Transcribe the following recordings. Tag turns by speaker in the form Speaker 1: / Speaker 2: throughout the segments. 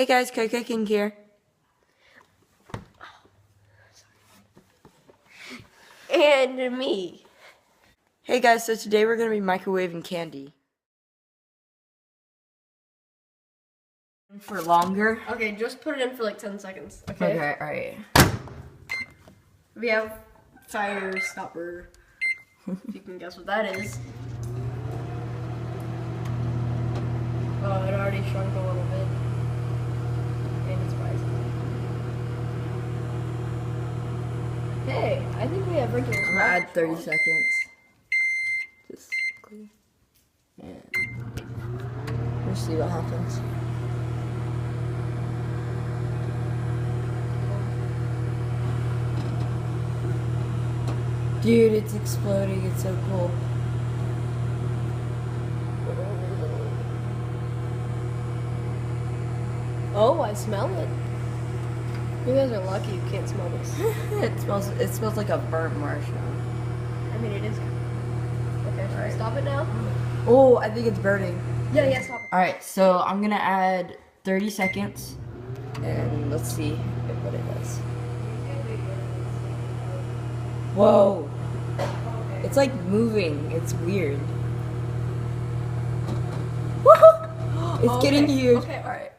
Speaker 1: Hey guys, Coco King here.
Speaker 2: And me.
Speaker 1: Hey guys, so today we're going to be microwaving candy. For longer?
Speaker 2: Okay, just put it in for like 10 seconds. Okay.
Speaker 1: Okay, alright.
Speaker 2: We have fire stopper. If you can guess what that is. Oh, it already shrunk a little bit. And it's rising. Hey, I think we have regular.
Speaker 1: I'm going to add 30 seconds. Just quickly. And we'll see what happens. Dude, it's exploding. It's so cool.
Speaker 2: Oh, I smell it. You guys are lucky you can't smell this.
Speaker 1: It smells like a burnt marshmallow.
Speaker 2: I mean, it is. Okay, should I stop it now?
Speaker 1: Oh, I think it's burning.
Speaker 2: Yeah, stop it.
Speaker 1: Alright, so I'm gonna add 30 seconds and let's see what it does. Whoa! It's like moving. It's weird. It's getting huge.
Speaker 2: Okay, alright.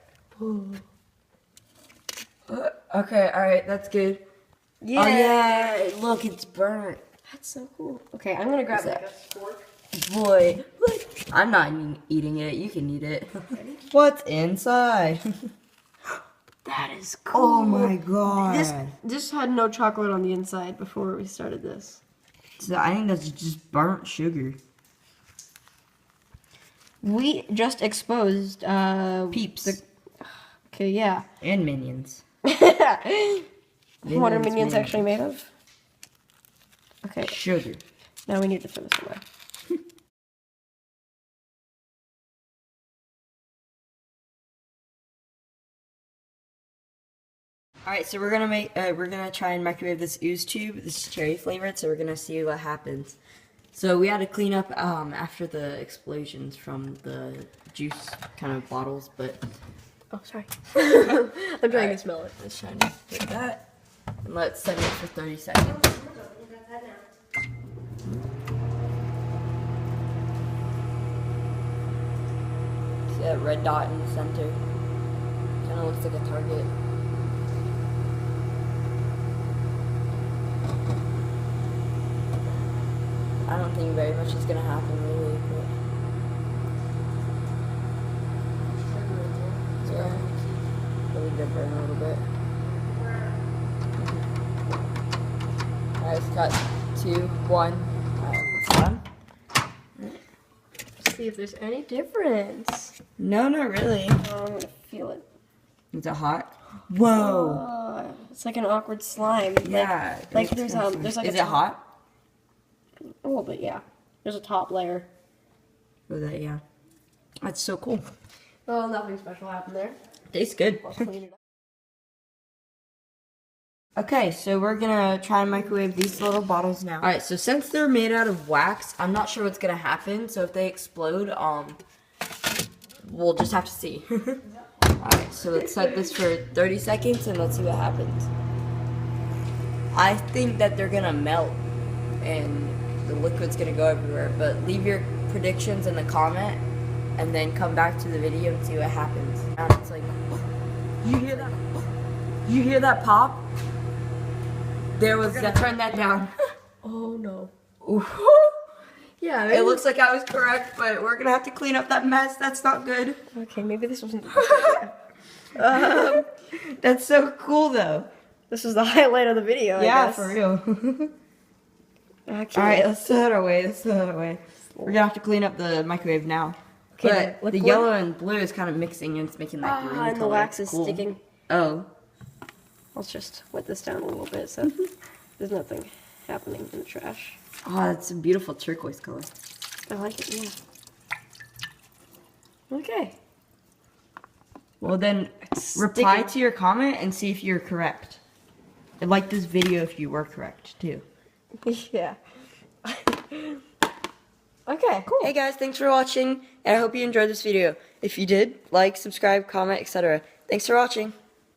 Speaker 1: Okay, alright, that's good.
Speaker 2: Yeah.
Speaker 1: Oh yeah, look, it's burnt.
Speaker 2: That's so cool. Okay, I'm gonna grab like a fork.
Speaker 1: Boy, look. I'm not eating it. You can eat it. What's inside?
Speaker 2: That is cool.
Speaker 1: Oh my god.
Speaker 2: This had no chocolate on the inside before we started this.
Speaker 1: So I think that's just burnt sugar.
Speaker 2: We just exposed
Speaker 1: Peeps.
Speaker 2: Okay, yeah.
Speaker 1: And Minions.
Speaker 2: What are Minions actually made of? Okay.
Speaker 1: Sugar.
Speaker 2: Now we need to throw this away.
Speaker 1: Alright, so we're gonna try and microwave this ooze tube. This is cherry flavored, so we're gonna see what happens. So we had to clean up after the explosions from the juice kind of bottles, but
Speaker 2: Oh, sorry. I'm trying to smell it.
Speaker 1: let's try and get that. And let's set it for 30 seconds. See that red dot in the center? Kinda looks like a target. I don't think very much is gonna happen really, but yeah, really good burn a little bit. Alright, it's got 2, 1. Alright, it's done.
Speaker 2: Let's see if there's any difference.
Speaker 1: No, not really.
Speaker 2: Oh, I'm gonna feel it.
Speaker 1: Is it hot? Whoa!
Speaker 2: Oh, it's like an awkward slime.
Speaker 1: Yeah.
Speaker 2: Like there's like
Speaker 1: Is
Speaker 2: a
Speaker 1: it hot?
Speaker 2: A little bit, yeah. There's a top layer.
Speaker 1: Oh, that, yeah. That's so cool.
Speaker 2: Well, nothing special happened there.
Speaker 1: Tastes good.
Speaker 2: Let's clean it up.
Speaker 1: Okay, so we're gonna try and microwave these little bottles now. Alright, so since they're made out of wax, I'm not sure what's gonna happen. So if they explode, we'll just have to see. Alright, so let's set this for 30 seconds and let's see what happens. I think that they're gonna melt and the liquid's gonna go everywhere, but leave your predictions in the comment and then come back to the video and see what happens. And it's like, you hear that? You hear that pop? There was that. Turn that down.
Speaker 2: Oh no.
Speaker 1: Ooh.
Speaker 2: Yeah,
Speaker 1: It looks like I was correct, but we're gonna have to clean up that mess. That's not good.
Speaker 2: Okay, maybe this wasn't the best.
Speaker 1: That's so cool though.
Speaker 2: This was the highlight of the video, I guess.
Speaker 1: For real.
Speaker 2: Okay.
Speaker 1: Alright, let's throw it away. We're gonna have to clean up the microwave now.
Speaker 2: Okay,
Speaker 1: But the yellow and blue is kind of mixing and it's making that green color.
Speaker 2: And the wax is
Speaker 1: Cool.
Speaker 2: sticking.
Speaker 1: Oh.
Speaker 2: Let's just wet this down a little bit so there's nothing happening in the trash.
Speaker 1: Oh, that's a beautiful turquoise color.
Speaker 2: I like it, yeah. Okay.
Speaker 1: Well then, reply to your comment and see if you're correct. And like this video if you were correct too.
Speaker 2: Yeah. Okay, cool.
Speaker 1: Hey guys, thanks for watching, and I hope you enjoyed this video. If you did, like, subscribe, comment, etc. Thanks for watching.